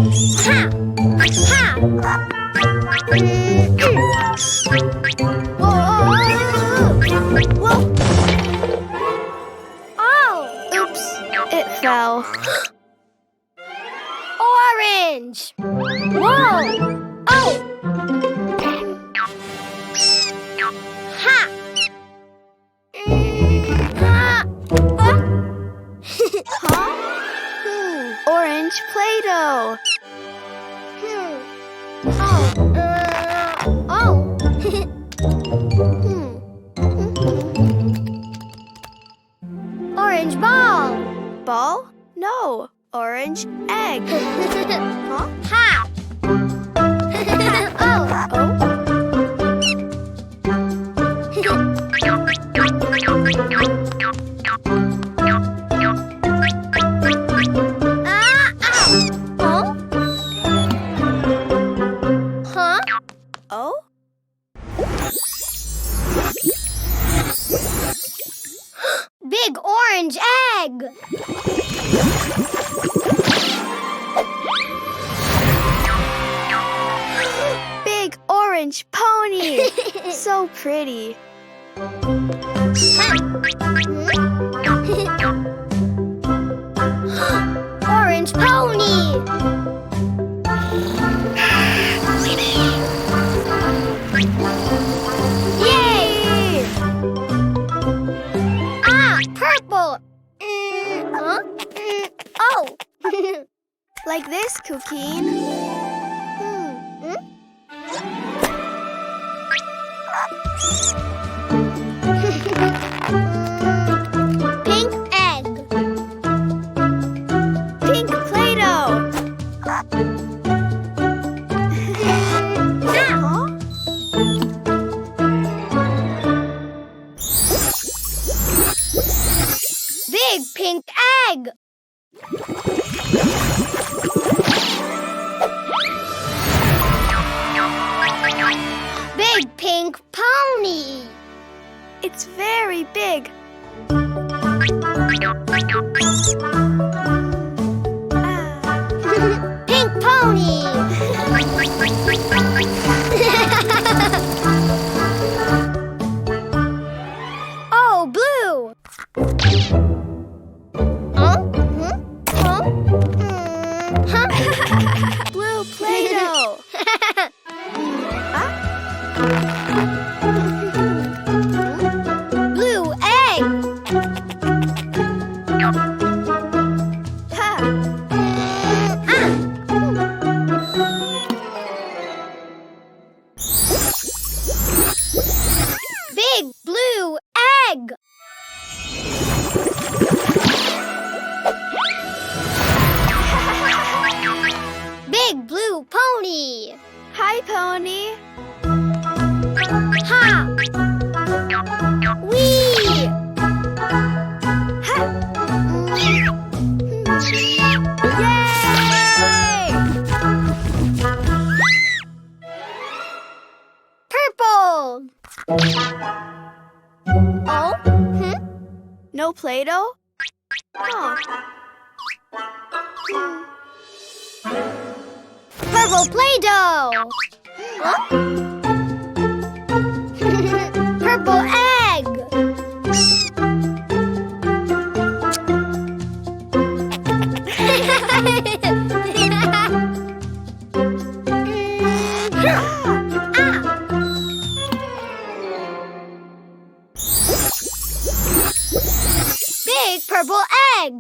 Ha! Ha! Whoa! Whoa! Oh! Oops! It fell. Orange! Whoa! Oh! Ha! Ha! Huh? Orange Play-Doh. Oh. Orange ball. Ball? No. Orange egg. Huh? Ha! Oh. Oh. Oh? Big orange egg! Big orange pony! So pretty. Orange pony! Yay! Ah, purple! Huh? Oh! Like this, Cuquin. Pink egg. Pink Play-Doh. Big pink egg. Big pink pony. It's very big. Pink pony. Oh, blue. Blue Play-Doh. Blue egg. Big blue egg. Big blue pony. Hi, pony. Ha! Wee! Ha! Yay! Purple. Oh? No Play-Doh? Oh. Purple Play-Doh! Huh? Purple egg! Big purple egg!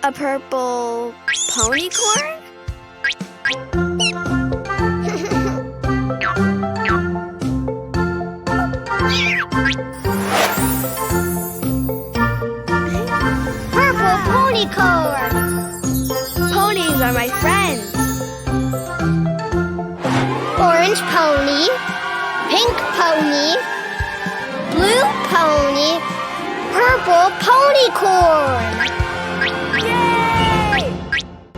A purple ponycorn? Purple ponycorn! Ponies are my friends. Orange pony, pink pony, blue pony, purple ponycorn. Yay!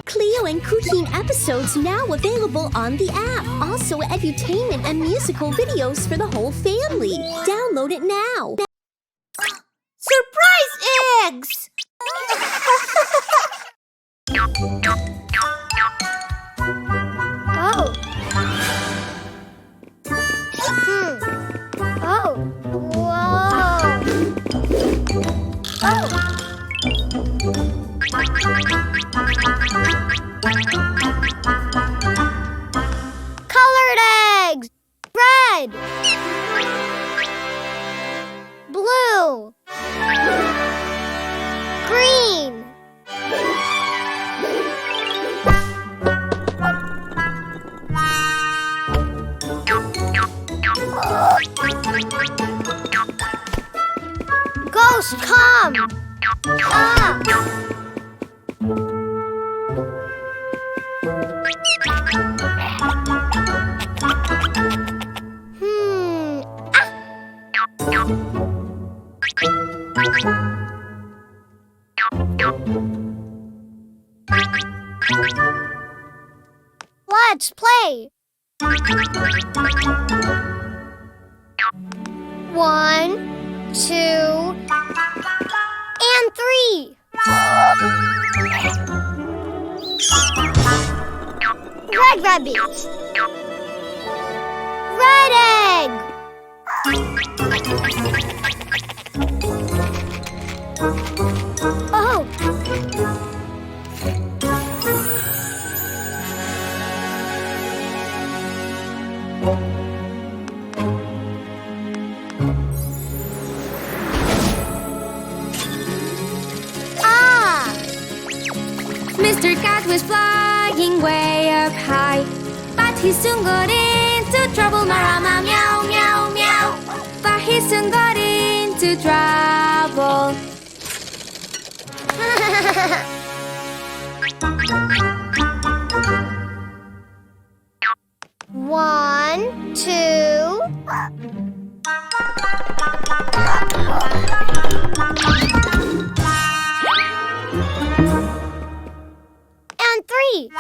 Cleo and Cuquin episodes now available on the app. Also, edutainment and musical videos for the whole family. Download it now. Surprise eggs! Oh. Oh. Whoa. Oh. Colored eggs. Red. Blue. Green. Ghost, come! Ah! Let's play! 1, 2, and 3. Red rabbit. Red egg. Oh. Mr. Cat was flying way up high, but he soon got into trouble. Marama, meow, meow, meow. But he soon got into trouble. One, two. And 3.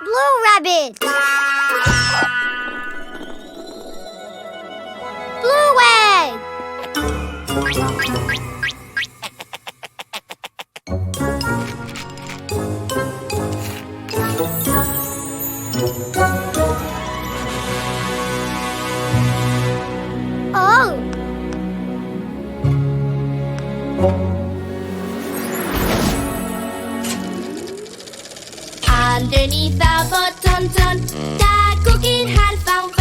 Blue rabbit. Blue egg. Oh. Underneath the button, that Cuquin had found.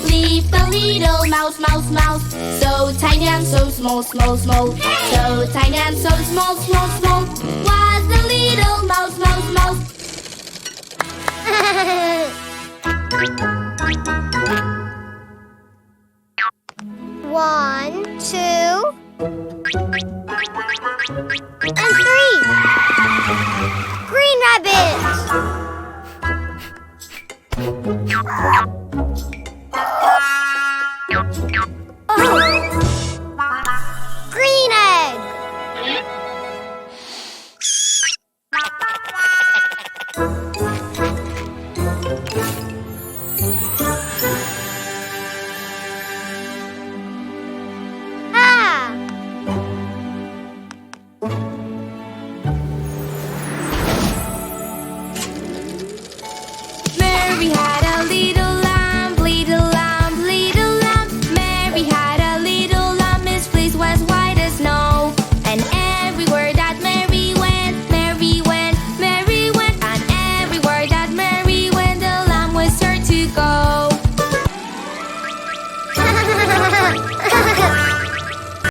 Leave the little mouse, mouse, mouse. So tiny and so small, small, small. So tiny and so small, small, small. Was the little mouse, mouse, mouse. 1, 2, and 3. Green rabbit.